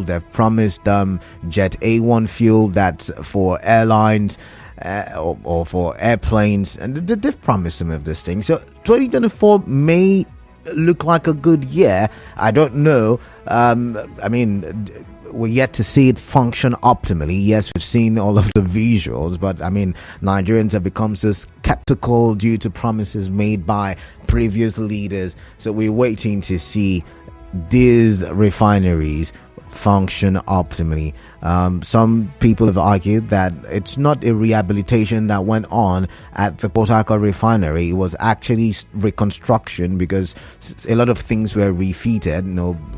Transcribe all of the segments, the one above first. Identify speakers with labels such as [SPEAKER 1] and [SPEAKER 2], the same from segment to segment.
[SPEAKER 1] They've promised Jet A1 fuel that's for airlines or for airplanes, and they've promised some of these things. So 2024 may look like a good year. I don't know. We're yet to see it function optimally. Yes, we've seen all of the visuals, but Nigerians have become so skeptical due to promises made by previous leaders. So we're waiting to see these refineries function optimally. Some people have argued that it's not a rehabilitation that went on at the Port Harcourt refinery. It was actually reconstruction, because a lot of things were refitted,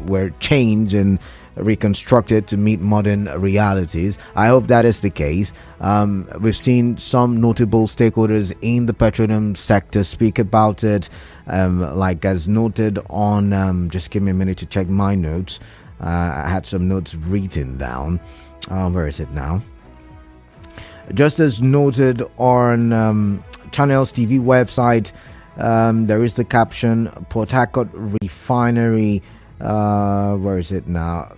[SPEAKER 1] were changed and reconstructed to meet modern realities. I hope that is the case. We've seen some notable stakeholders in the petroleum sector speak about it, like as noted on just give me a minute to check my notes. I had some notes written down. Where is it now? Just as noted on Channels TV website, there is the caption, Port Harcourt refinery, where is it now?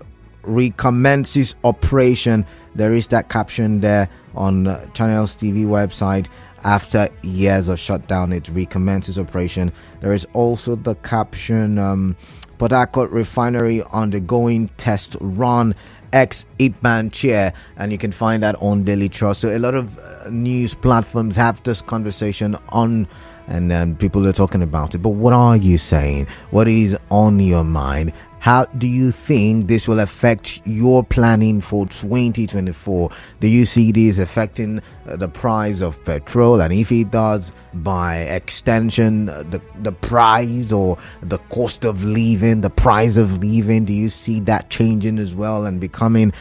[SPEAKER 1] Recommences operation. There is that caption there on Channels TV website. After years of shutdown, it recommences operation. There is also the caption, Port Harcourt refinery undergoing test run, ex-8-man chair, and you can find that on Daily Trust. So a lot of news platforms have this conversation on, and people are talking about it. But what are you saying? What is on your mind? How do you think this will affect your planning for 2024? Do you see this affecting the price of petrol? And if it does, by extension, the price or the cost of living, the price of living, do you see that changing as well and becoming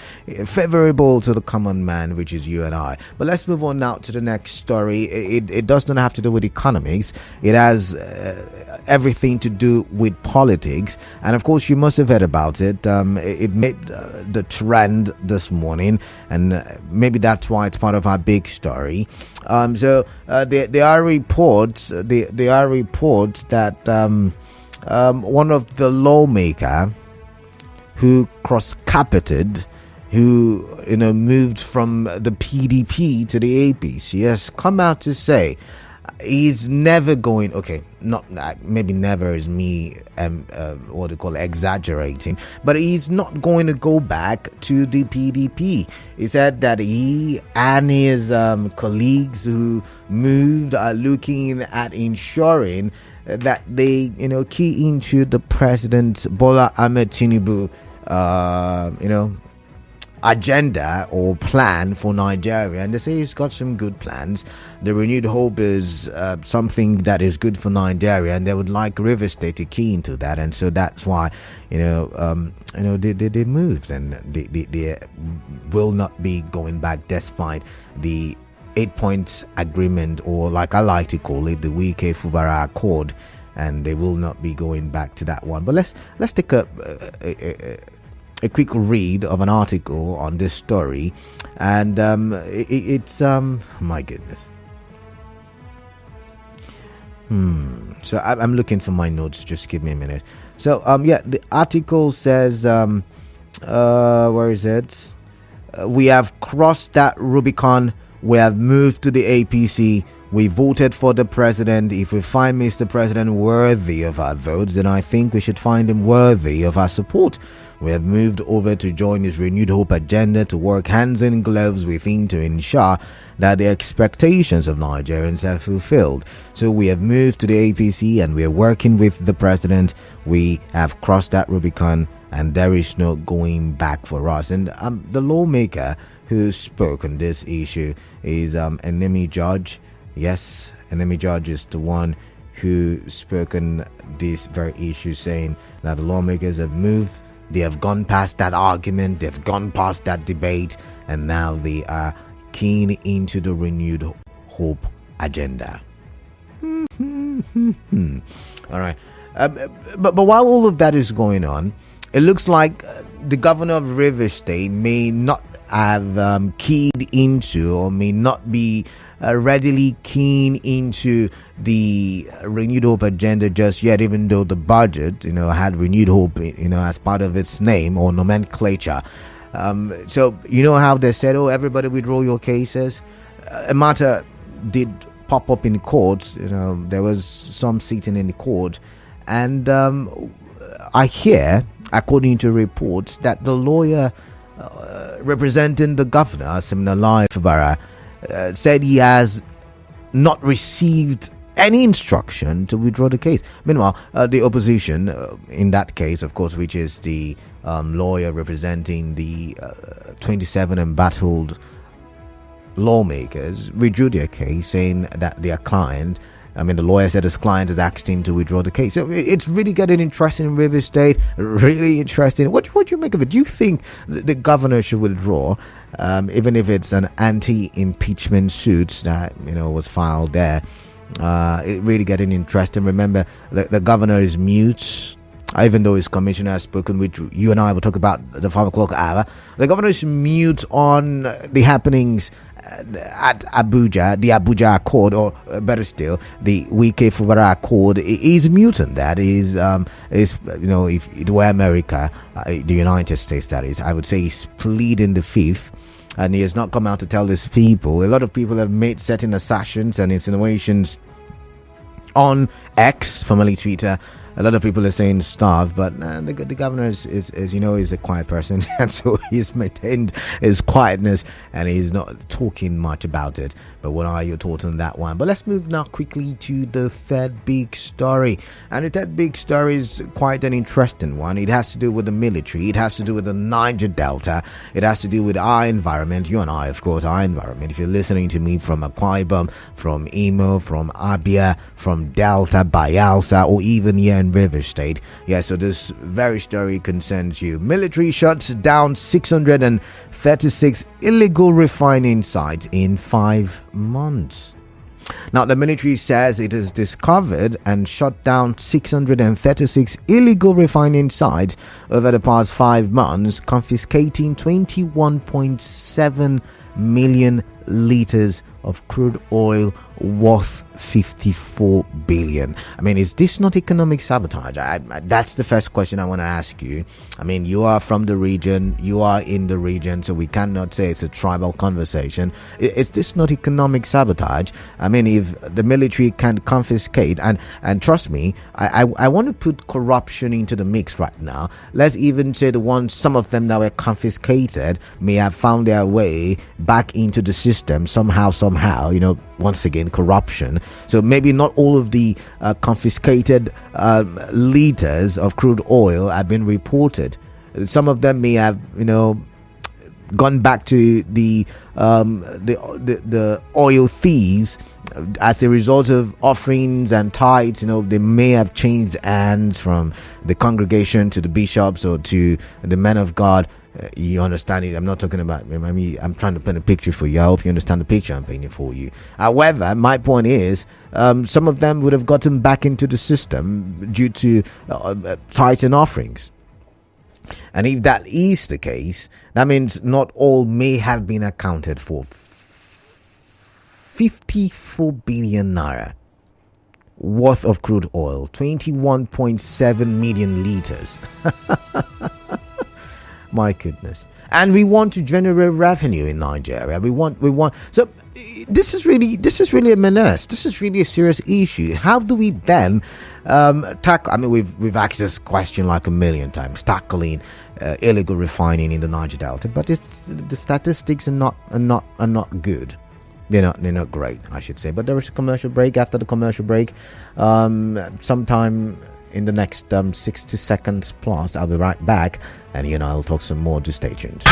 [SPEAKER 1] favorable to the common man, which is you and I? But let's move on now to the next story. It does not have to do with economics. It has everything to do with politics. And of course, you must have heard about it. It made the trend this morning, and maybe that's why it's part of our big story. There are reports. There are reports that one of the lawmaker who cross-carpeted, who moved from the PDP to the APC, has come out to say he's never going, okay, not maybe never is me what they call exaggerating, but he's not going to go back to the PDP. He said that he and his colleagues who moved are looking at ensuring that they key into the President Bola Ahmed Tinubu agenda or plan for Nigeria, and they say he's got some good plans. The renewed hope is something that is good for Nigeria, and they would like River State to key into that, and so that's why they moved, and they will not be going back despite the 8-point agreement, or like I like to call it, the Wike Fubara Accord, and they will not be going back to that one. But let's take a quick read of an article on this story, and it's my goodness. So I'm looking for my notes. Just give me a minute. So the article says, where is it? We have crossed that Rubicon. We have moved to the APC. We voted for the president. If we find Mr. President worthy of our votes, then I think we should find him worthy of our support. We have moved over to join his renewed hope agenda, to work hands in gloves with him to ensure that the expectations of Nigerians are fulfilled. So we have moved to the APC and we are working with the president. We have crossed that Rubicon and there is no going back for us. And the lawmaker who spoke on this issue is Enemy Judge. Yes, Enemy Judge is the one who spoke on this very issue, saying that the lawmakers have moved. They have gone past that argument, they've gone past that debate, and now they are keen into the renewed hope agenda. All right. But while all of that is going on, it looks like the governor of River State may not have keyed into, or may not be readily keen into the renewed hope agenda just yet, even though the budget, had renewed hope, as part of its name or nomenclature. So how they said, oh, everybody withdraw your cases. A matter did pop up in courts. There was some sitting in the court, and I hear, according to reports, that the lawyer representing the governor, Governor Fubara, said he has not received any instruction to withdraw the case. Meanwhile, the opposition, in that case, of course, which is the lawyer representing the 27 embattled lawmakers, withdrew their case, saying that their client, the lawyer said his client has asked him to withdraw the case. So it's really getting interesting in River State. Really interesting. What do you make of it? Do you think the governor should withdraw, even if it's an anti-impeachment suit that was filed there? It really getting interesting. Remember, the governor is mute. Even though his commissioner has spoken, which you and I will talk about the 5 o'clock hour, the governor is mute on the happenings at Abuja, the Abuja Accord, or better still, the Wike Fubara Accord. Is mute on that. Is if it were America, the United States, that is, I would say he's pleading the fifth. And he has not come out to tell his people. A lot of people have made certain assertions and insinuations on X, formerly Twitter. A lot of people are saying starve, but the governor is a quiet person, and so he's maintained his quietness and he's not talking much about it. But what are your thoughts on that one? But let's move now quickly to the third big story, and the third big story is quite an interesting one. It has to do with the military. It has to do with the Niger Delta. It has to do with our environment. You and I, of course, our environment. If you're listening to me from Akwa Ibom, from Imo, from Abia, from Delta, Bayelsa, or even here in River State. So this very story concerns you. Military shuts down 636 illegal refining sites in 5 months. Now, the military says it has discovered and shut down 636 illegal refining sites over the past 5 months, confiscating 21.7 million liters of crude oil worth 54 billion. Is this not economic sabotage? That's the first question I want to ask you. You are from the region, you are in the region, so we cannot say it's a tribal conversation. Is this not economic sabotage? If the military can confiscate, and trust me, I want to put corruption into the mix right now. Let's even say some of them that were confiscated may have found their way back into the system somehow, once again, corruption. So maybe not all of the confiscated liters of crude oil have been reported. Some of them may have gone back to the oil thieves as a result of offerings and tithes. They may have changed hands from the congregation to the bishops or to the men of God. You understand it? I'm not talking about, I'm trying to paint a picture for you. I hope you understand the picture I'm painting for you. However, my point is, some of them would have gotten back into the system due to tithes and offerings. And if that is the case, that means not all may have been accounted for. 54 billion naira worth of crude oil, 21.7 million liters. My goodness. And we want to generate revenue in Nigeria. We want. So this is really a menace. This is really a serious issue. How do we then tackle? We've asked this question like a million times. Tackling illegal refining in the Niger Delta, but the statistics are not good. They're not great, I should say. But there is a commercial break. After the commercial break, sometime in the next 60 seconds plus, I'll be right back, and I'll talk some more. To stay tuned.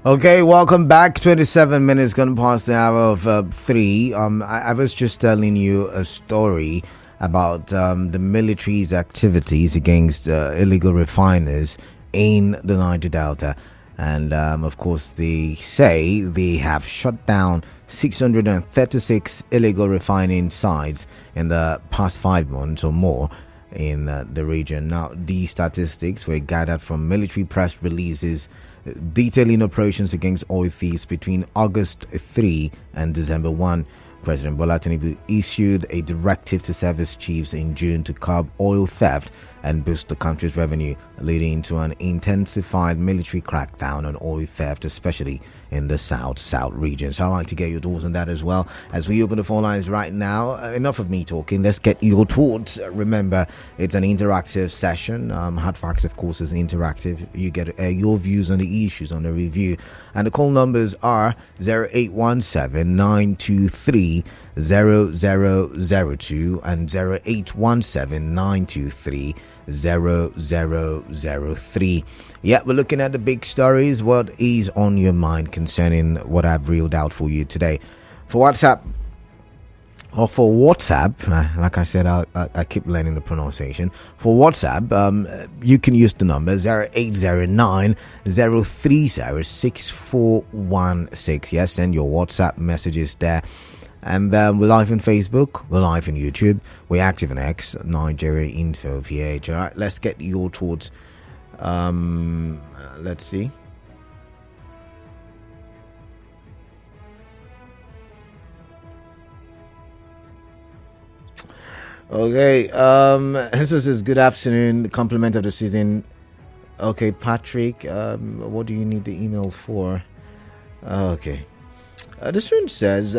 [SPEAKER 1] Okay, welcome back. 27 minutes gone past the hour of 3. I was just telling you a story about the military's activities against illegal refiners in the Niger Delta. And of course, they say they have shut down 636 illegal refining sites in the past 5 months or more in the region. Now, these statistics were gathered from military press releases detailing operations against oil thieves between August 3 and December 1. President Bola Tinubu issued a directive to service chiefs in June to curb oil theft and boost the country's revenue, leading to an intensified military crackdown on oil theft, especially in the south regions. I'd like to get your thoughts on that as well as we open the phone lines right now. Enough of me talking. Let's get your thoughts. Remember, it's an interactive session. Hard Facts, of course, is interactive. You get your views on the issues on the review. And the call numbers are 0817 923 0002 and 0817 923 0003. Yeah, we're looking at the big stories. What is on your mind concerning what I've reeled out for you today? For WhatsApp, like I said, I keep learning the pronunciation. For WhatsApp, you can use the number 0809 030 6416. Yes, send your WhatsApp messages there. And we're live on Facebook, we're live on YouTube, we're active on X, Nigeria Info PH. All right, let's get your thoughts. Let's see. Okay, this is good afternoon, the compliment of the season. Okay, Patrick, what do you need the email for? Okay. This one says,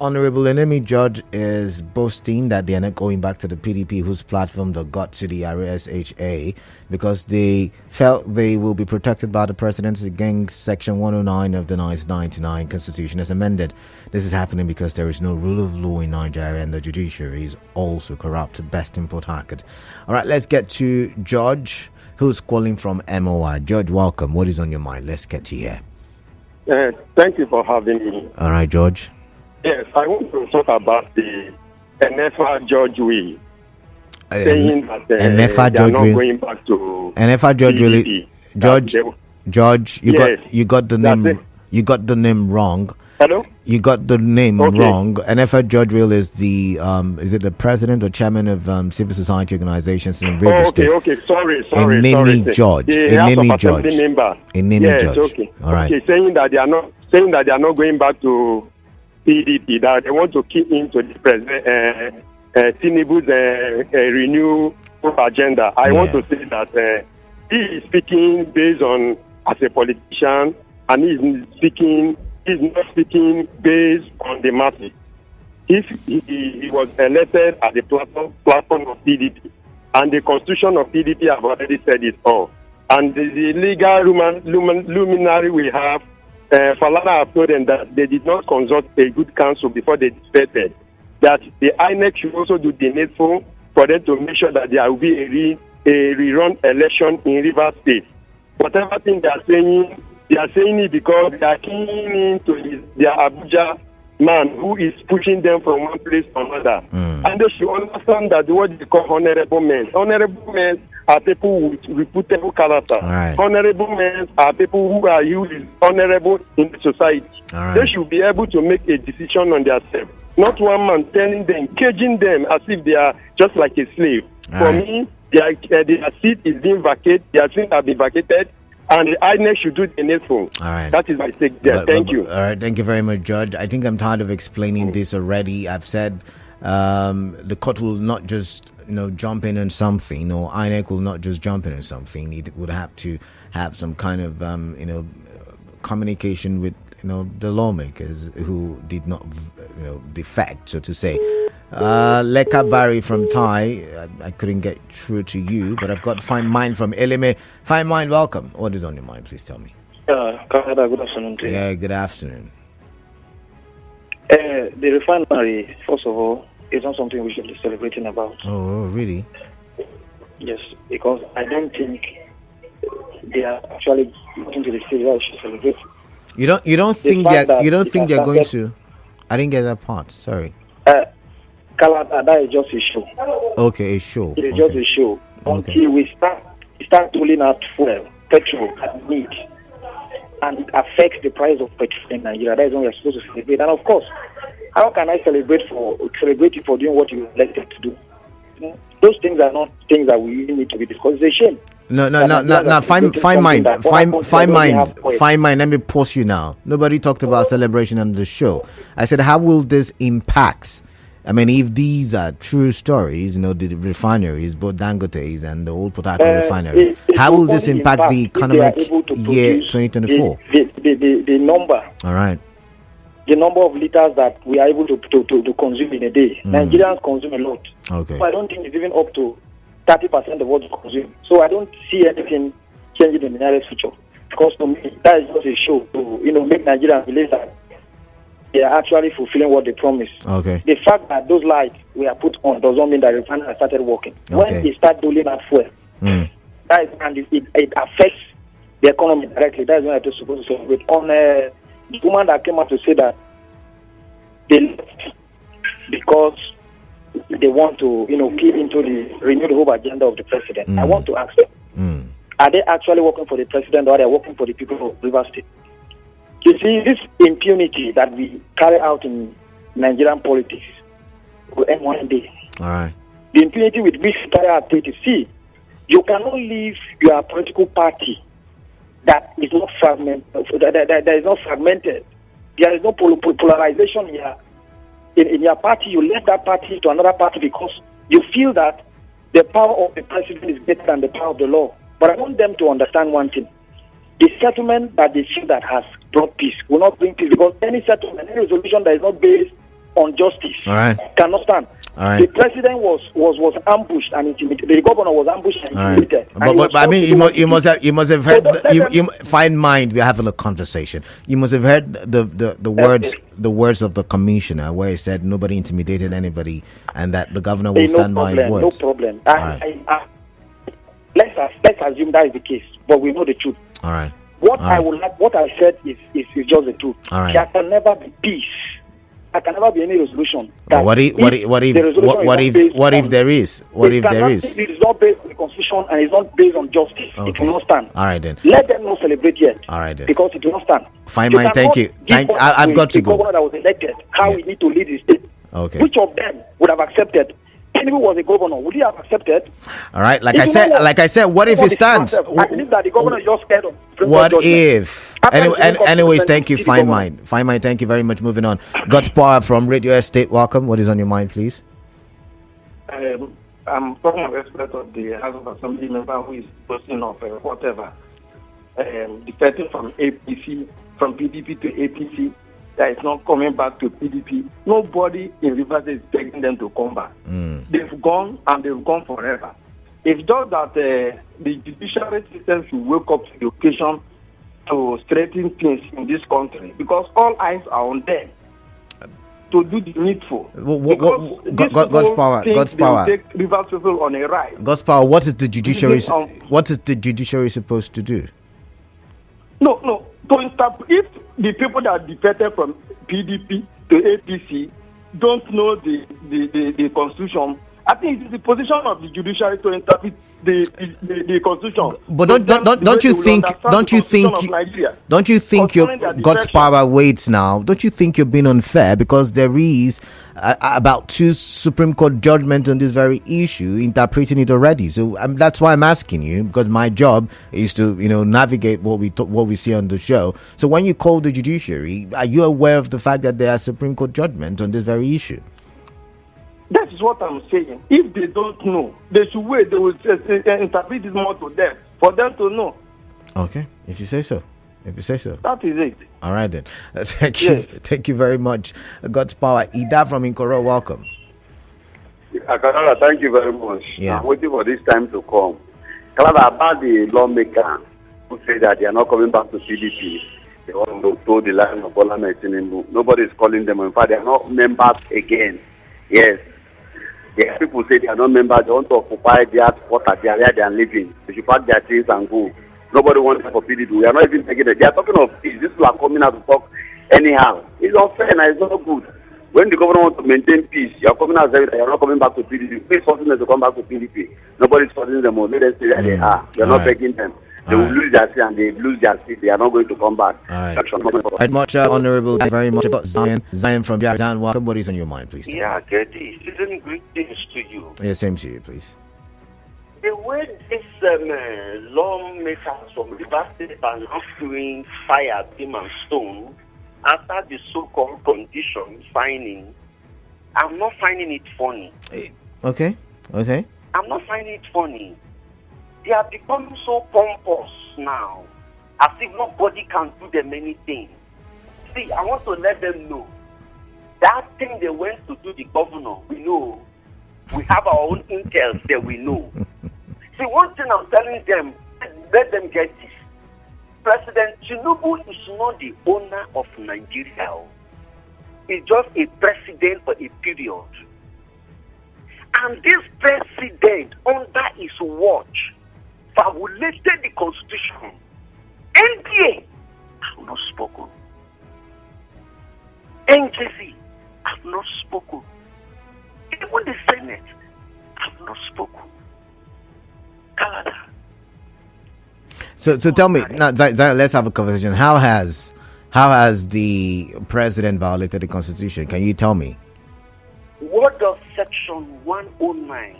[SPEAKER 1] Honorable Enemy Judge is boasting that they are not going back to the PDP, whose platform they got to the RSHA, because they felt they will be protected by the president against Section 109 of the 1999 Constitution as amended. This is happening because there is no rule of law in Nigeria and the judiciary is also corrupt. Best in Port Harcourt. All right, let's get to George, who's calling from MOI. George, welcome. What is on your mind? Let's get to here.
[SPEAKER 2] Thank you for having me.
[SPEAKER 1] All right, George.
[SPEAKER 2] Yes, I want to talk about the NFA George Will saying that they are not going back to
[SPEAKER 1] NFA George
[SPEAKER 2] PDP.
[SPEAKER 1] George, you got the name. You got the name wrong.
[SPEAKER 2] Hello?
[SPEAKER 1] You got the name wrong. NFA George Will is the is it the president or chairman of civil society organizations in River State?
[SPEAKER 2] Okay, sorry.
[SPEAKER 1] Enemy George.
[SPEAKER 2] Enemy
[SPEAKER 1] George.
[SPEAKER 2] Okay.
[SPEAKER 1] All right.
[SPEAKER 2] Okay, saying that they are not going back to PDP, that they want to keep into the president Tinubu's renew agenda. I want to say that he is speaking based on as a politician, and he's not speaking based on the masses. If he was elected at the platform of PDP, and the constitution of PDP have already said it all, and the legal luminary we have, Falana have told them that they did not consult a good counsel before they defected, that the INEC should also do the needful for them to make sure that there will be a rerun election in River State. Whatever thing they are saying it because they are keen into their Abuja man who is pushing them from one place to another. And they should understand that what they call honorable men. Honorable men are people with reputable character.
[SPEAKER 1] Right.
[SPEAKER 2] Honorable men are people who are used honorable in the society.
[SPEAKER 1] Right.
[SPEAKER 2] They should be able to make a decision on themselves. Not one man telling them, caging them as if they are just like a slave. For me, their seat is being vacated. Their seats have been vacated. And the INEC should do the needful.
[SPEAKER 1] All right.
[SPEAKER 2] That is my take there. Thank you.
[SPEAKER 1] All right. Thank you very much, George. I think I'm tired of explaining this already. I've said the court will not just jump in on something, or INEC will not just jump in on something. It would have to have some kind of communication with the lawmakers who did not defect, so to say. Leka Barry from Thai, I couldn't get through to you, but I've got Fine Mind from Elime. Fine Mind, welcome. What is on your mind? Please tell me.
[SPEAKER 3] Canada, good afternoon to you.
[SPEAKER 1] Yeah, good afternoon.
[SPEAKER 3] The refinery, first of all, is not something we should be celebrating about.
[SPEAKER 1] Oh, really?
[SPEAKER 3] Yes, because I don't think they are actually looking to the stage where we should celebrate.
[SPEAKER 1] You don't think they're going to? I didn't get that part. Sorry.
[SPEAKER 3] Kalata, that is just a show.
[SPEAKER 1] Okay, a show.
[SPEAKER 3] It is just a show. Until we start rolling out fuel, petrol at need, and it affects the price of petrol in Nigeria. That is when we are supposed to celebrate. And of course, how can I celebrate you for doing what you elected to do? Those things are not things that we really need to be discussed. It's a shame.
[SPEAKER 1] No. Fine mind. Let me pause you now. Nobody talked about celebration on the show. I said, how will this impact? I mean, if these are true stories, the refineries, both Dangote's and the old Port Harcourt refinery, how will this impact the economic year 2024?
[SPEAKER 3] The number.
[SPEAKER 1] All right.
[SPEAKER 3] The number of liters that we are able to consume in a day. Nigerians consume a lot.
[SPEAKER 1] Okay.
[SPEAKER 3] So I don't think it's even up to 30% of what we consume. So I don't see anything changing in the nearest future. Because to me, that is just a show to make Nigerians believe that they are actually fulfilling what they promised.
[SPEAKER 1] Okay.
[SPEAKER 3] The fact that those lights were put on doesn't mean that the refinery started working.
[SPEAKER 1] Okay.
[SPEAKER 3] When they start doling out fuel, it affects the economy directly. That is when I'm supposed to celebrate. On the woman that came out to say that they left because they want to, key into the renewed hope agenda of the president. I want to ask them, are they actually working for the president or are they working for the people of Rivers State? You see, this impunity that we carry out in Nigerian politics will end one day.
[SPEAKER 1] All right.
[SPEAKER 3] The impunity with which we carry out politics. See, you cannot leave your political party that is not fragmented. That is not fragmented. There is no polarization here. In your party, you left that party to another party because you feel that the power of the president is greater than the power of the law. But I want them to understand one thing. The settlement that they feel that has brought peace will not bring peace because any settlement, any resolution that is not based on justice cannot stand.
[SPEAKER 1] All right.
[SPEAKER 3] The president was ambushed and intimidated. The governor was ambushed and intimidated.
[SPEAKER 1] But I mean, you must have heard. You fine mind. We're having a conversation. You must have heard the words of the commissioner, where he said nobody intimidated anybody, and that the governor will stand by his words.
[SPEAKER 3] No problem. Let's assume that is the case, but we know the truth.
[SPEAKER 1] All right.
[SPEAKER 3] What I said is just the truth.
[SPEAKER 1] All right.
[SPEAKER 3] There can never be peace. There can never be any resolution.
[SPEAKER 1] What if there is? What if there is?
[SPEAKER 3] It is not based on the constitution and it's not based on justice.
[SPEAKER 1] Okay.
[SPEAKER 3] It will not stand.
[SPEAKER 1] All right then.
[SPEAKER 3] Let them not celebrate yet.
[SPEAKER 1] All right then.
[SPEAKER 3] Because it will not stand.
[SPEAKER 1] Fine, man. Thank you. I've got to go.
[SPEAKER 3] The governor that was elected, how we need to lead the state.
[SPEAKER 1] Okay.
[SPEAKER 3] Which of them would have accepted? Anyone was a governor, would he have accepted?
[SPEAKER 1] All right. Like I said, what if it stands?
[SPEAKER 3] I believe that the governor is just scared of.
[SPEAKER 1] What if? Anyways, thank you, Fine Mind. Fine Mind, thank you very much. Moving on. God's Power from Radio Estate. Welcome. What is on your mind, please?
[SPEAKER 4] I'm talking of respect of the House of Assembly member who is posting of whatever. Defecting from APC, from PDP to APC, that is not coming back to PDP. Nobody in Rivers is begging them to come back. They've gone and they've gone forever. It's just that the judiciary system should wake up to the occasion to straighten things in this country because all eyes are on them to do the needful.
[SPEAKER 1] God's power.
[SPEAKER 4] Take Rivers people on a ride.
[SPEAKER 1] God's power. What is the judiciary? What is the judiciary supposed to do?
[SPEAKER 4] No. If the people that defected from PDP to APC don't know the constitution, I think it is the position of the judiciary to interpret the constitution.
[SPEAKER 1] But don't you think your God's power waits now? Don't you think you're being unfair because there is about 2 Supreme Court judgments on this very issue interpreting it already? So that's why I'm asking you, because my job is to navigate what we see on the show. So when you call the judiciary, are you aware of the fact that there are Supreme Court judgments on this very issue?
[SPEAKER 4] That is what I'm saying. If they don't know, they should wait. They will interpret this more to them, for them to know.
[SPEAKER 1] Okay, if you say so.
[SPEAKER 4] That is it.
[SPEAKER 1] All right then. Thank you. Yes. Thank you very much. God's Power. Ida from Inkoro, welcome.
[SPEAKER 5] Akadara, thank you very much.
[SPEAKER 1] Yeah.
[SPEAKER 5] I'm waiting for this time to come. Clara, about the lawmaker who say that they are not coming back to PDP. They want to throw the line of Bola Tinubu. Nobody is calling them. In fact, they are not members again. Yes. The people say they are not members. They want to occupy their quarter, where they are living. They should pack their things and go. Nobody wants for PDP. We are not even taking it. They are talking of peace. These people are coming out to talk anyhow. It's unfair and it's not good. When the government wants to maintain peace, you are coming out saying that you are not coming back to PDP. Please forcing them to come back to PDP. Nobody is forcing them. Let them say that they are. You are not begging them. They will lose their seat and they lose their seat. They are not going to come back.
[SPEAKER 1] All right. Much honorable. Very much about Zion. Zion from Japan. Welcome. What is on your mind, please?
[SPEAKER 6] Yeah, Getty. Season greetings to you.
[SPEAKER 1] Yeah, same to you, please.
[SPEAKER 6] The way this lawmakers from River State are now doing fire, beam and stone after the so-called condition signing, I'm not finding it funny.
[SPEAKER 1] Okay.
[SPEAKER 6] I'm not finding it funny. They are becoming so pompous now, as if nobody can do them anything. See, I want to let them know that thing they went to do the governor, we know. We have our own intels that we know. See, one thing I'm telling them, let them get this. President Tinubu is not the owner of Nigeria. He's just a president for a period. And this president, under his watch, violated the constitution. NPA have not spoken. NJC have not spoken. Even the Senate have not spoken. Canada.
[SPEAKER 1] So tell me now, let's have a conversation. How has the president violated the constitution? Can you tell me?
[SPEAKER 6] What does Section 109?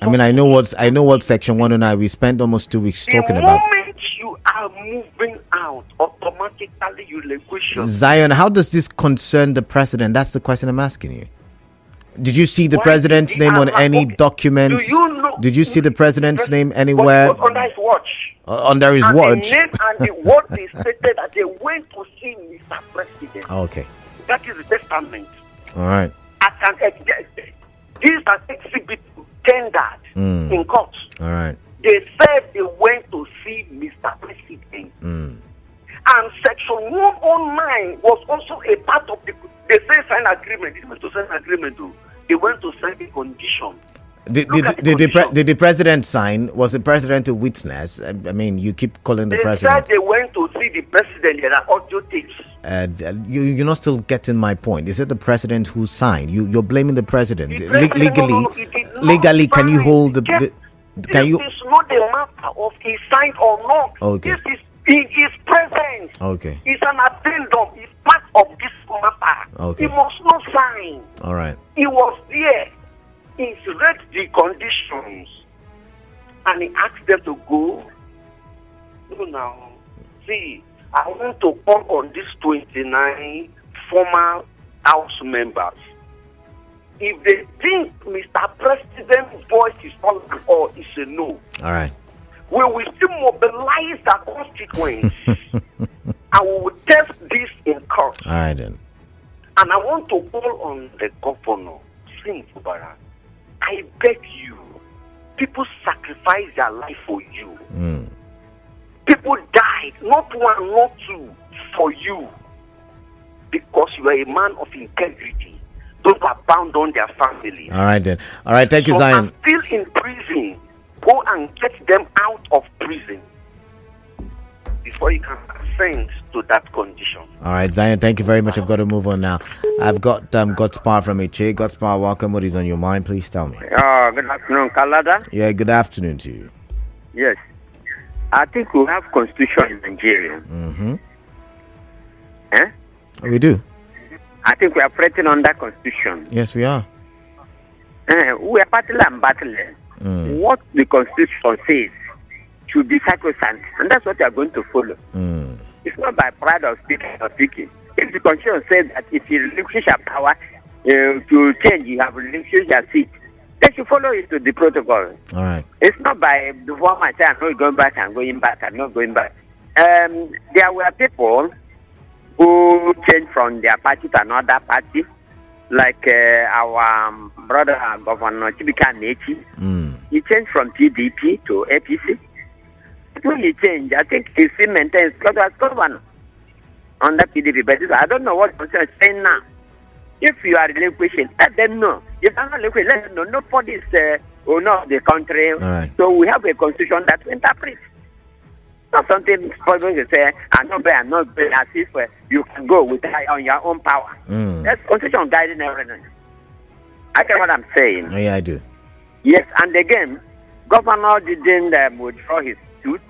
[SPEAKER 1] I mean, I know what Section 109. We spent almost 2 weeks talking about.
[SPEAKER 6] The moment you are moving out, automatically you relinquish.
[SPEAKER 1] Zion, how does this concern the president? That's the question I'm asking you. Did you see the president's name on any document? Did you see the president's name anywhere?
[SPEAKER 6] Under his watch.
[SPEAKER 1] Under his watch.
[SPEAKER 6] And what they stated that they went to see Mr. President.
[SPEAKER 1] Okay.
[SPEAKER 6] That is the testament.
[SPEAKER 1] All right.
[SPEAKER 6] This is an exhibit tendered in court.
[SPEAKER 1] All right.
[SPEAKER 6] They said they went to see Mr. President. And Section 109 was also a part of the. They say sign agreement. They went to sign agreement too. They went to sign a condition.
[SPEAKER 1] Did the president sign? Was the president a witness? I mean, you keep calling the president.
[SPEAKER 6] They said they went to see the president. There are audio tapes.
[SPEAKER 1] You're not still getting my point. Is it the president who signed? You're blaming the president. Legally, can you hold the? Can you?
[SPEAKER 6] This is not the matter of he signed or not.
[SPEAKER 1] Okay.
[SPEAKER 6] This is he is present.
[SPEAKER 1] Okay.
[SPEAKER 6] It's an addendum. It's part of this matter.
[SPEAKER 1] Okay.
[SPEAKER 6] He must not sign.
[SPEAKER 1] All right.
[SPEAKER 6] He was there. He read the conditions, and he asked them to go. No, now, see, I want to call on these 29 former House members. If they think Mr. President's voice is on or is a no,
[SPEAKER 1] all right,
[SPEAKER 6] we will still mobilize the constituents and we will test this in court.
[SPEAKER 1] All right, then.
[SPEAKER 6] And I want to call on the governor, Fubara. I beg you, people sacrifice their life for you. People died, not one, not two, for you. Because you are a man of integrity. Don't abandon their families.
[SPEAKER 1] All right, then. All right, thank you, Zion.
[SPEAKER 6] I'm still in prison. Go and get them out of prison before you can assent to that condition.
[SPEAKER 1] All right, Zion, thank you very much. I've got to move on now. I've got Godspar from HA. Godspar, welcome. What is on your mind? Please tell me.
[SPEAKER 7] Good afternoon, Kalada.
[SPEAKER 1] Yeah, good afternoon to you.
[SPEAKER 7] Yes. I think we have constitution in Nigeria.
[SPEAKER 1] We do.
[SPEAKER 7] I think we are operating under constitution.
[SPEAKER 1] Yes, we are.
[SPEAKER 7] We are battling and battling. What the constitution says should be sacrosanct, and that's what we are going to follow. It's not by pride of speaking or speaking. If the constitution says that if you relinquish your power to change, you have relinquished your seat, they should follow it to the protocol.
[SPEAKER 1] All right.
[SPEAKER 7] It's not by the one I say I'm not going back, I'm going back, I'm not going back. There were people who changed from their party to another party, like our brother Governor Chibika Nechi. He changed from PDP to APC. When he changed, I think he still maintains governor under PDP. But I don't know what concern is saying now. If you are relinquishing, let them know. If I'm not relinquishing, let them know. Nobody is owner of the country.
[SPEAKER 1] Right.
[SPEAKER 7] So we have a constitution that we interpret. Not something possible to say, I'm not going, as if you can go with on your own power. That's constitution guiding everything. I get what I'm saying.
[SPEAKER 1] Yeah, I do.
[SPEAKER 7] Yes, and again, governor didn't withdraw his suit.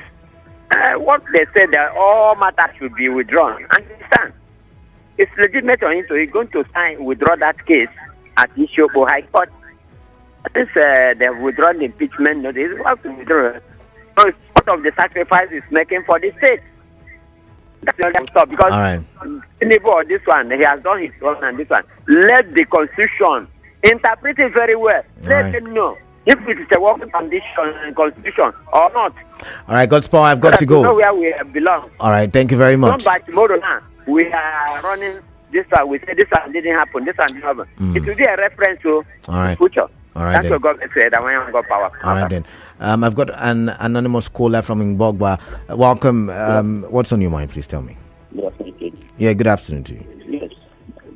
[SPEAKER 7] What they said that all matters should be withdrawn. Understand? It's legitimate on him, so he's going to withdraw that case at Ishobo High Court. Since they've withdrawn the impeachment notice, he has to withdraw. So it's part of the sacrifice he's making for the state. That's the stop because Tinubu, this one, he has done his own and this one. Let the constitution interpret it very well. Let them know if it is a working condition and constitution or not.
[SPEAKER 1] All right, Godspell, I've got to go.
[SPEAKER 7] Know where we belong.
[SPEAKER 1] All right, thank you very much.
[SPEAKER 7] By tomorrow now, we are running this one. We say this one didn't happen. This one didn't happen. It will be a reference to the future.
[SPEAKER 1] All right,
[SPEAKER 7] that's
[SPEAKER 1] then.
[SPEAKER 7] what government said. That when I got power.
[SPEAKER 1] All right, then. I've got an anonymous caller from Ngbogba. Welcome. What's on your mind? Please tell me.
[SPEAKER 8] Good afternoon.
[SPEAKER 1] Yeah, good afternoon to you.
[SPEAKER 8] Yes.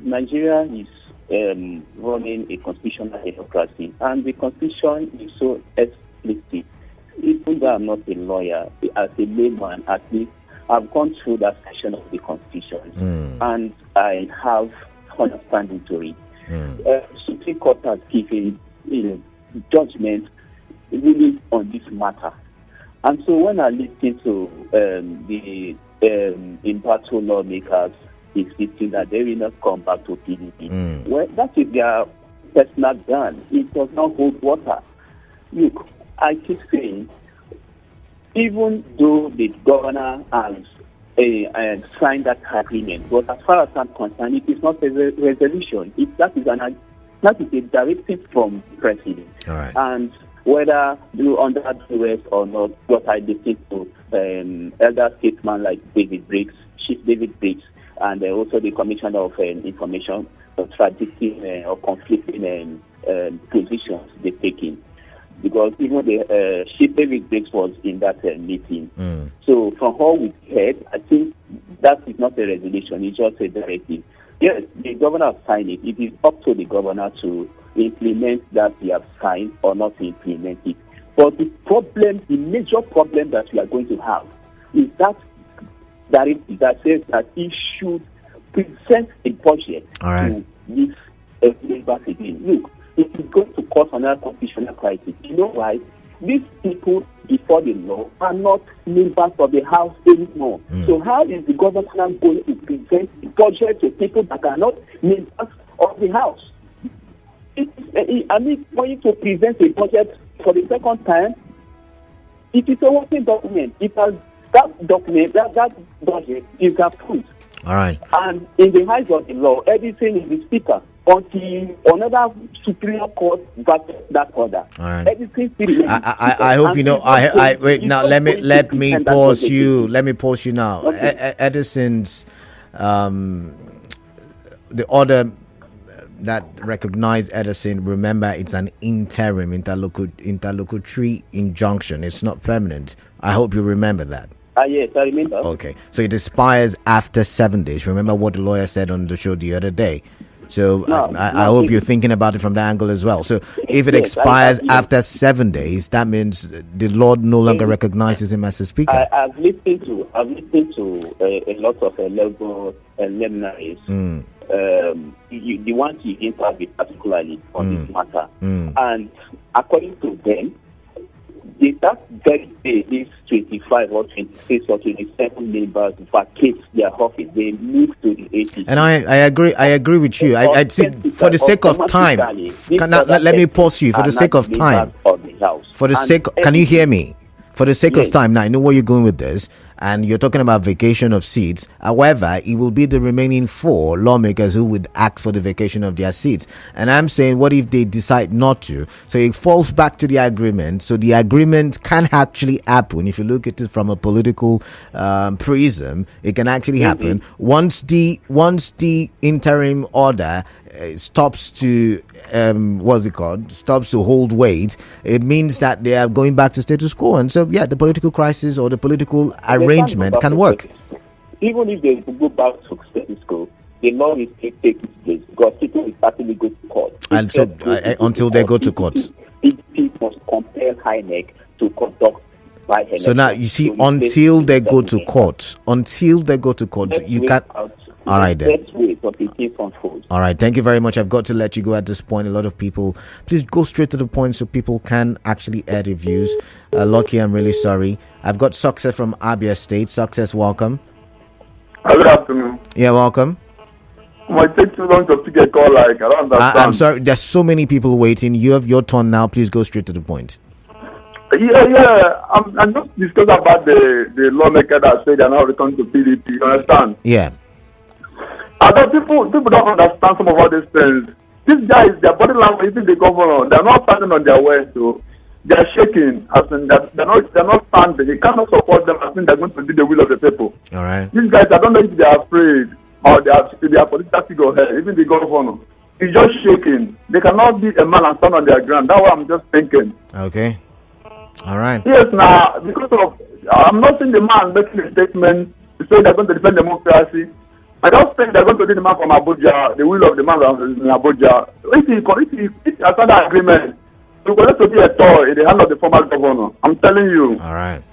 [SPEAKER 8] Nigeria is running a constitutional democracy, and the constitution is so explicit. Even though I'm not a lawyer, as a layman, at least I've gone through that section of the constitution, and I have understanding to it. Supreme Court has given judgment really on this matter, and so when I listen to the in-battle lawmakers insisting that they will not come back to PDP, well, that is their personal gun. It does not hold water. Look, I keep saying, even though the governor has signed that agreement, but as far as I'm concerned, it is not a resolution. That is a directive from the president.
[SPEAKER 1] All right.
[SPEAKER 8] And whether you under duress or not, what I listen to elder statesmen like Chief David Briggs, and also the Commissioner of Information, contradicting or conflicting positions they're taking. Because even the Chief David Briggs was in that meeting. So from all we heard, I think that is not a resolution, it's just a directive. Yes, the governor has signed it. It is up to the governor to implement that he has signed or not to implement it. But the major problem that we are going to have is that directive that says that he should present a budget to this members again. Look, it is going to cause another constitutional crisis. You know why? These people before the law are not members of the House anymore. So how is the government going to present a budget to people that are not members of the House? For you to present a budget for the second time, it is a working document. That document, that budget is approved.
[SPEAKER 1] All right.
[SPEAKER 8] And in the eyes of the law, everything is the speaker until another superior court versus that order.
[SPEAKER 1] All right.
[SPEAKER 8] Everything.
[SPEAKER 1] I hope you know. I wait now. Let me pause you. Let me pause you now. Okay. Edison's the order that recognized Edison. Remember, it's an interim interlocutory injunction. It's not permanent. I hope you remember that.
[SPEAKER 8] Yes, I remember.
[SPEAKER 1] Okay, so it expires after 7 days. Remember what the lawyer said on the show the other day. So I hope you're thinking about it from that angle as well. So if it expires after 7 days, that means the Lord no longer recognizes him as a speaker.
[SPEAKER 8] I've listened to a lot of legal luminaries. The ones you interviewed particularly on this matter, and according to them, that very day, these 25 or 26 or 27 members vacate their office. They move to the 80s.
[SPEAKER 1] And I agree with you. I see, for the sake of time, let me pause you. For the sake of time, can you hear me? For the sake of time, now I know where you're going with this, and you're talking about vacation of seats. However, it will be the remaining 4 lawmakers who would ask for the vacation of their seats. And I'm saying, what if they decide not to? So it falls back to the agreement. So the agreement can actually happen. If you look at it from a political prism, it can actually happen once the interim order stops to stops to hold weight. It means that they are going back to status quo, and so the political crisis or the political arrangement can work.
[SPEAKER 8] Even if they go back to status quo, the law will still take its place because people will certainly go to court.
[SPEAKER 1] And so until they go to court,
[SPEAKER 8] PDP must compel INEC to conduct by election.
[SPEAKER 1] So now you see,
[SPEAKER 8] So
[SPEAKER 1] until they go to
[SPEAKER 8] let's
[SPEAKER 1] court, you
[SPEAKER 8] wait
[SPEAKER 1] can't.
[SPEAKER 8] out.
[SPEAKER 1] All right then.
[SPEAKER 8] Let's wait for the case unfolds.
[SPEAKER 1] All right, thank you very much. I've got to let you go at this point. A lot of people, please go straight to the point so people can actually air their views. Lucky, I'm really sorry. I've got Success from Abia State. Success, welcome.
[SPEAKER 9] Good afternoon.
[SPEAKER 1] Yeah, welcome.
[SPEAKER 9] Might take too long to pick a call. Like, I don't understand.
[SPEAKER 1] I'm sorry. There's so many people waiting. You have your turn now. Please go straight to the point.
[SPEAKER 9] Yeah. I'm just discussing about the lawmaker that said they're not returning to PDP. You understand?
[SPEAKER 1] Yeah.
[SPEAKER 9] I thought people don't understand some of all these things. These guys, their body language, even the governor, they're not standing on their way. So they're shaking. As in that they're not standing. You cannot support them. I think they're going to do the will of the people.
[SPEAKER 1] All right.
[SPEAKER 9] These guys, I don't know if they're afraid or they are political figurehead. Even the governor, he's just shaking. They cannot be a man and stand on their ground. That's what I'm just thinking.
[SPEAKER 1] Okay. All right.
[SPEAKER 9] Yes, now, because of, I'm not seeing the man making a statement to say they're going to defend democracy. I don't think they're going to do the man from Abuja, the will of the man in Abuja. If as an agreement, it's going to be a toy in the hand of the former governor. I'm telling you.
[SPEAKER 1] All right.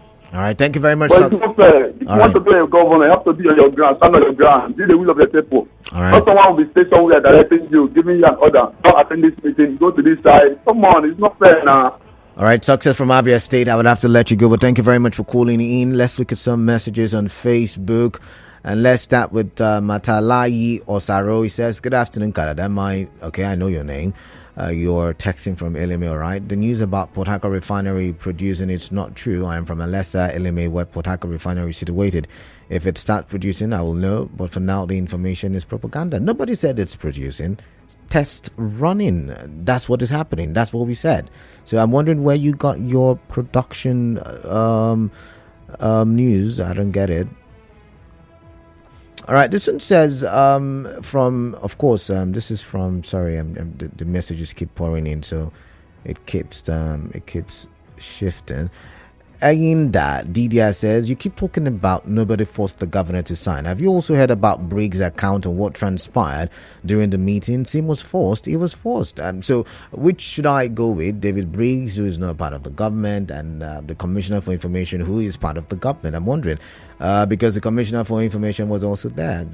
[SPEAKER 1] Thank you very much.
[SPEAKER 9] But it's not fair. If you want to be a governor, you have to be on your ground, stand on your ground, do the will of the people.
[SPEAKER 1] All right.
[SPEAKER 9] Not someone will be stay somewhere directing you, giving you an order. Don't attend this meeting, go to this side. Come on, it's not fair now.
[SPEAKER 1] All right, Success from Abia State. I would have to let you go, but thank you very much for calling in. Let's look at some messages on Facebook. And let's start with Matalayi Osaro. He says, good afternoon, Canada. I know your name. You're texting from Eleme, all right? The news about Port Harcourt refinery producing, it's not true. I am from Alessa, Eleme, where Port Harcourt refinery is situated. If it starts producing, I will know. But for now, the information is propaganda. Nobody said it's producing. Test running. That's what is happening. That's what we said. So I'm wondering where you got your production news. I don't get it. All right, this one says this is from, the messages keep pouring in, so it keeps shifting. Ayinda Didia says, you keep talking about nobody forced the governor to sign. Have you also heard about Briggs' account and what transpired during the meeting? Sim was forced. He was forced. So which should I go with? David Briggs, who is not part of the government, and the Commissioner for Information, who is part of the government? I'm wondering, because the Commissioner for Information was also there.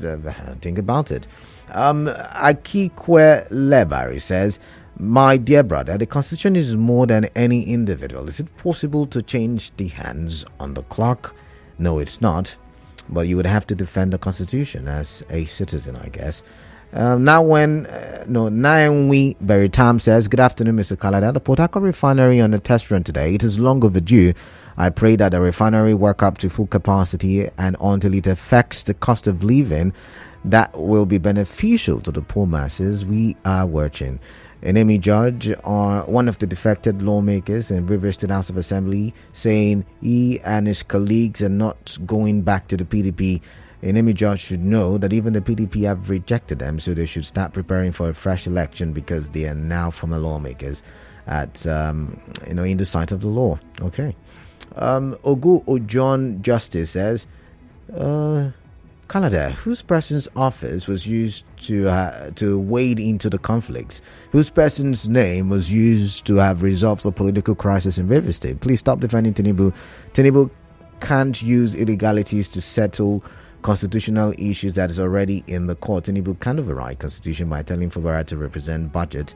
[SPEAKER 1] Think about it. Akikwe Lebari says, my dear brother, the Constitution is more than any individual. Is it possible to change the hands on the clock? No, it's not. But you would have to defend the Constitution as a citizen, I guess. Naomi Beritam says, good afternoon, Mr. Kalada. The Port Harcourt refinery on the test run today. It is long overdue. I pray that the refinery work up to full capacity and until it affects the cost of living, that will be beneficial to the poor masses. We are watching. Enemy Judge, one of the defected lawmakers in Rivers State House of Assembly, saying he and his colleagues are not going back to the PDP. Enemy Judge should know that even the PDP have rejected them, so they should start preparing for a fresh election because they are now former lawmakers at in the sight of the law. Okay. Ogu Ojon Justice says, Canada, whose person's office was used to wade into the conflicts? Whose person's name was used to have resolved the political crisis in Rivers State? Please stop defending Tinubu. Tinubu can't use illegalities to settle constitutional issues that is already in the court. Tinubu can override constitution by telling Fubara to represent budget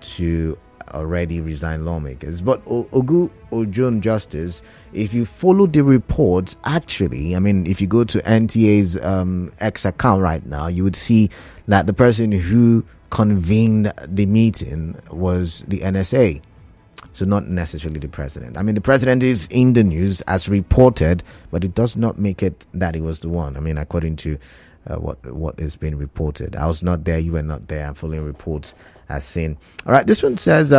[SPEAKER 1] to already resigned lawmakers. But Ogu Ojon Justice, if you follow the reports, actually, if you go to NTA's X account right now, you would see that the person who convened the meeting was the NSA. So not necessarily the president. The president is in the news as reported, but it does not make it that he was the one. According to what is being reported. I was not there, you were not there. I'm following reports as seen. All right, this one says,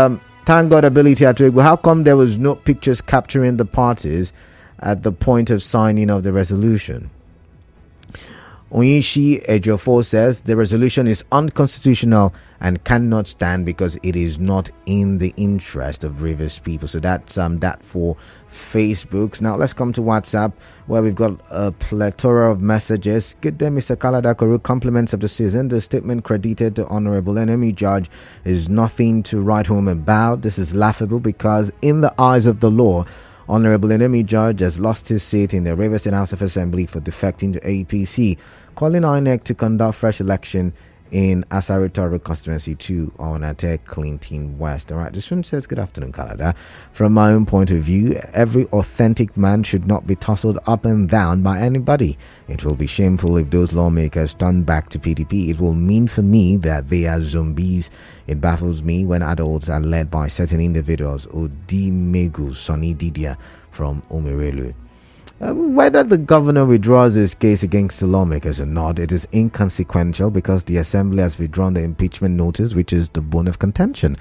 [SPEAKER 1] thank God ability at Twigbo. How come there was no pictures capturing the parties at the point of signing of the resolution? Onyishi Ejiofor says the resolution is unconstitutional and cannot stand because it is not in the interest of Rivers people. So that's that for Facebooks. Now let's come to WhatsApp, where we've got a plethora of messages. Good day, Mr. Kaladakoru. Compliments of the season. The statement credited to Honorable Enemy Judge is nothing to write home about. This is laughable because in the eyes of the law, Honorable Enemy Judge has lost his seat in the Rivers State House of Assembly for defecting to APC, calling INEC to conduct fresh election in Asari Constituency 2 on Ate Clinton West. All right, this one says, good afternoon, Canada. From my own point of view, every authentic man should not be tussled up and down by anybody. It will be shameful if those lawmakers turn back to PDP. It will mean for me that they are zombies. It baffles me when adults are led by certain individuals. Odimegu Sonny Didia from Omirelu. Whether the governor withdraws his case against the lawmakers or not, it is inconsequential because the assembly has withdrawn the impeachment notice, which is the bone of contention.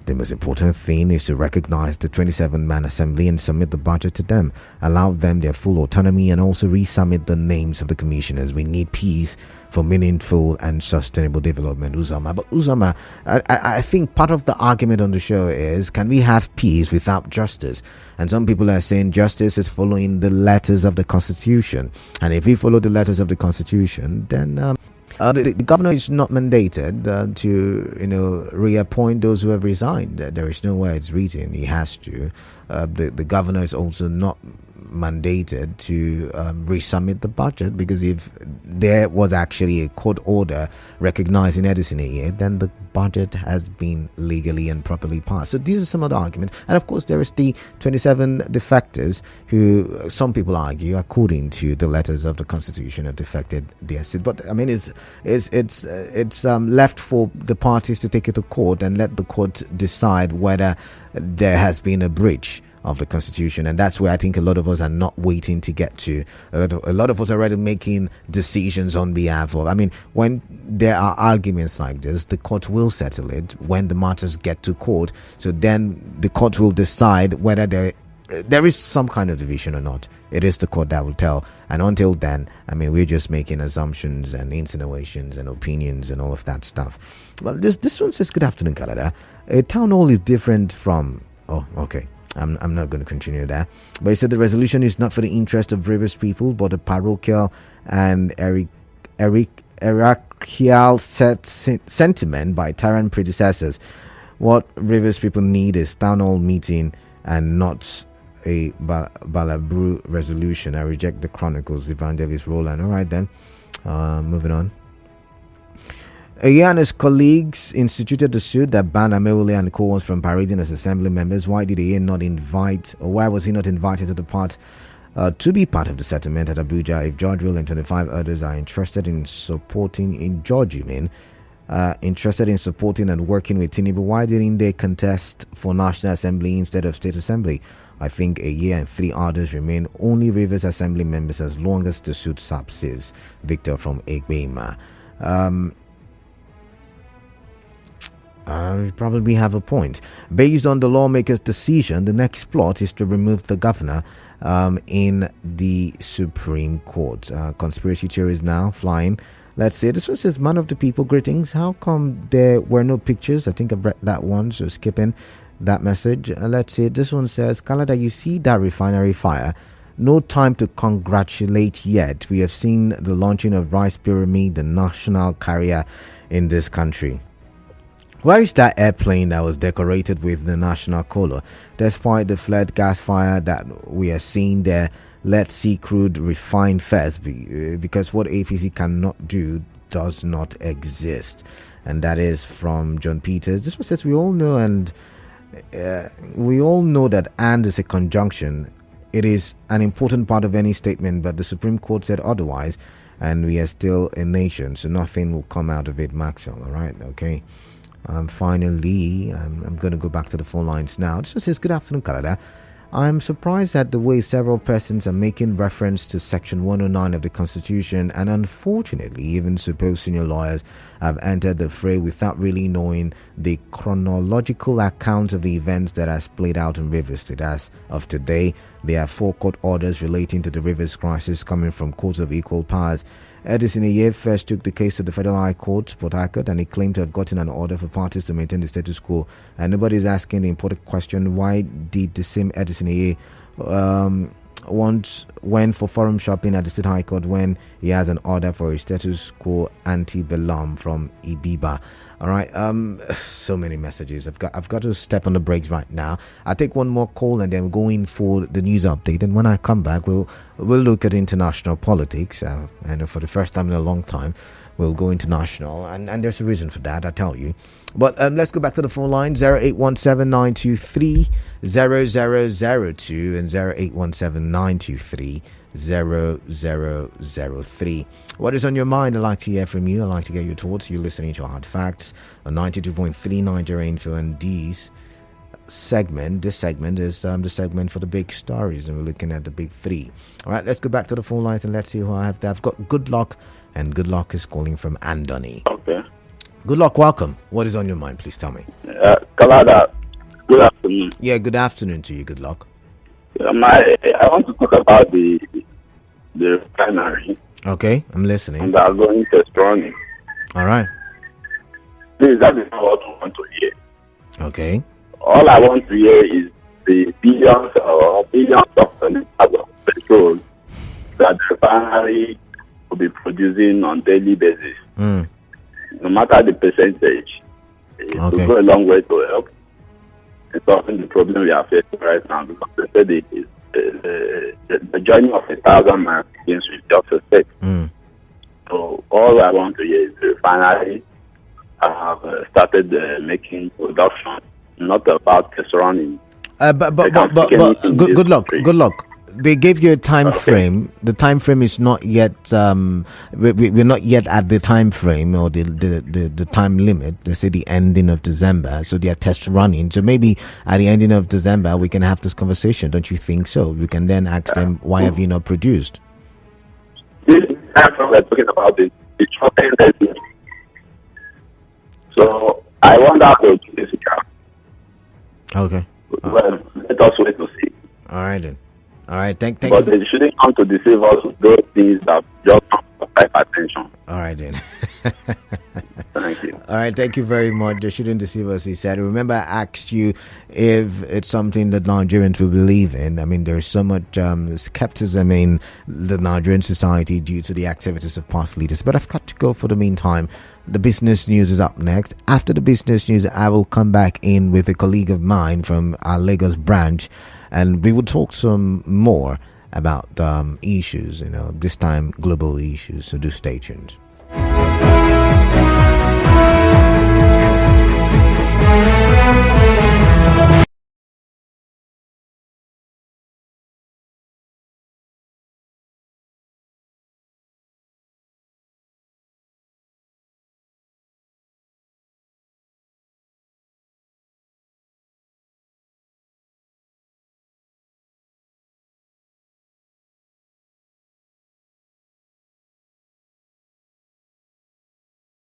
[SPEAKER 1] The most important thing is to recognize the 27-man assembly and submit the budget to them, allow them their full autonomy, and also resubmit the names of the commissioners. We need peace for meaningful and sustainable development, Uzama. But Uzama, I think part of the argument on the show is, can we have peace without justice? And some people are saying justice is following the letters of the Constitution. And if we follow the letters of the Constitution, then the governor is not mandated to, reappoint those who have resigned. There is nowhere it's written he has to. The governor is also not mandated to resubmit the budget, because if there was actually a court order recognizing Edison Eye, then the budget has been legally and properly passed. So these are some of the arguments. And of course there is the 27 defectors who some people argue, according to the letters of the Constitution, have defected their seat. But I mean, it's left for the parties to take it to court and let the court decide whether there has been a breach of the Constitution. And that's where I think a lot of us are not waiting to get to. A lot of us are already making decisions on behalf of. I mean, when there are arguments like this, the court will settle it when the matters get to court. So then the court will decide whether there is some kind of division or not. It is the court that will tell. And until then, I mean, we're just making assumptions and insinuations and opinions and all of that stuff. Well, this one says, good afternoon, Canada. A town hall is different from... Oh, okay. I'm not going to continue there. But he said the resolution is not for the interest of Rivers people, but a parochial and hierarchical sentiment by tyrant predecessors. What Rivers people need is town hall meeting and not a balabru resolution. I reject the Chronicles, Evangelist Roland. All right then, moving on. He and his colleagues instituted the suit that banned Ameule and co-hosts from parading as assembly members. Why was he not invited to the part to be part of the settlement at Abuja? If George Will and 25 others are interested in supporting and working with Tinubu, why didn't they contest for National Assembly instead of State Assembly? I think a year and 3 others remain only Rivers Assembly members as long as the suit subsists. Victor from Egbema. Probably have a point. Based on the lawmaker's decision, the next plot is to remove the governor in the Supreme Court. Conspiracy theories now flying. Let's see. This one says, man of the people, greetings. How come there were no pictures? I think I've read that one, so skipping that message. Let's see. This one says, Canada, you see that refinery fire? No time to congratulate yet. We have seen the launching of Rice Pyramid, the national carrier in this country. Where is that airplane that was decorated with the national color? Despite the flared gas fire that we are seeing there, let's see crude refined first, because what APC cannot do does not exist. And that is from John Peters. This one says, we all know that and is a conjunction. It is an important part of any statement, but the Supreme Court said otherwise, and we are still a nation, so nothing will come out of it, Maxwell. All right, okay. Finally, I'm going to go back to the phone lines now. This one says, good afternoon, Canada. I'm surprised at the way several persons are making reference to Section 109 of the Constitution, and unfortunately, even supposed senior lawyers have entered the fray without really knowing the chronological account of the events that has played out in Rivers State. As of today, there are 4 court orders relating to the Rivers crisis coming from courts of equal powers. Edison Eye first took the case to the Federal High Court, Port Harcourt, and he claimed to have gotten an order for parties to maintain the status quo. And nobody is asking the important question, why did the same Edison Eye once went for forum shopping at the State High Court when he has an order for a status quo antebellum from Ibiba. All right, so many messages. I've got to step on the brakes right now. I'll take one more call and then we'll go in for the news update. And when I come back, we'll look at international politics. And for the first time in a long time, we'll go international. And there's a reason for that, I tell you. But let's go back to the phone line, 0817-923-0002 and 0817-923-0003. What is on your mind? I'd like to hear from you. I'd like to get your thoughts. You're listening to Hard Facts on 92.3 Nigeria Info, and this segment is the segment for the big stories, and we're looking at the big three. All right, let's go back to the phone lines and let's see who I have there. I've got Good Luck, and Good Luck is calling from Andoni.
[SPEAKER 10] Okay.
[SPEAKER 1] Good Luck, welcome. What is on your mind? Please tell me.
[SPEAKER 10] Kalada, good afternoon.
[SPEAKER 1] Yeah, good afternoon to you, Good Luck.
[SPEAKER 10] I want to talk about the refinery.
[SPEAKER 1] Okay, I'm listening.
[SPEAKER 10] And are going test running.
[SPEAKER 1] All right.
[SPEAKER 10] Please, that is not what we want to hear.
[SPEAKER 1] Okay.
[SPEAKER 10] All I want to hear is the billions of liters of petrol that the refinery will be producing on daily basis. No matter the percentage, it will go a long way to help in solving the problem we are facing right now, because they said the journey of 1,000 miles begins with just a step. So all I want to hear is the refinery have started making production, not about test running.
[SPEAKER 1] But good luck. They gave you a time frame. The time frame is not yet. We're not yet at the time frame or the time limit. They say the ending of December, so they are test running. So maybe at the ending of December we can have this conversation. Don't you think so? We can then ask them, why have you not produced?
[SPEAKER 10] This time frame we're talking about the short-ended. So I want that to do this account.
[SPEAKER 1] Okay.
[SPEAKER 10] Well, let us wait to see.
[SPEAKER 1] All right then. All right, thank
[SPEAKER 10] but
[SPEAKER 1] you.
[SPEAKER 10] They shouldn't come to deceive us with those things that just come for hypertension.
[SPEAKER 1] All right then.
[SPEAKER 10] Thank you.
[SPEAKER 1] All right, thank you very much. They shouldn't deceive us, he said. Remember, I asked you if it's something that Nigerians will believe in. I mean, there's so much skepticism in the Nigerian society due to the activities of past leaders. But I've got to go for the meantime. The business news is up next. After the business news, I will come back in with a colleague of mine from our Lagos branch, and we will talk some more about issues, this time global issues. So do stay tuned.